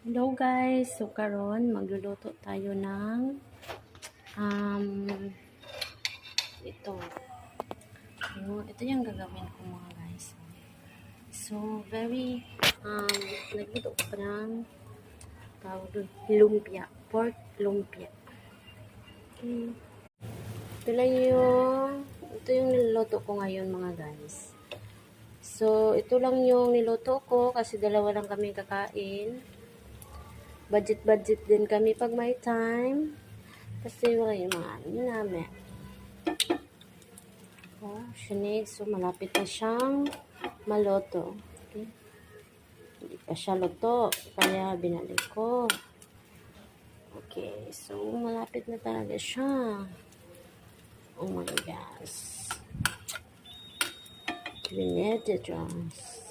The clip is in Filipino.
Hello guys, so karon magluluto tayo ng um ito. Ito yung gagawin ko mga guys. So very nagluto ko pa ng tawag doon, lumpia, pork lumpia. Okay. Ito yung niluluto ko ngayon mga guys. So ito lang yung niluto ko kasi dalawa lang kami kakain. Budget din kami pag may time. Kasi wala yung mga ano namin. Oh, sinig. So, malapit na siyang maloto. Okay. Hindi pa siya luto. Kaya, binalik ko. Okay. So, malapit na talaga siya. Oh my gosh. 3 minutes.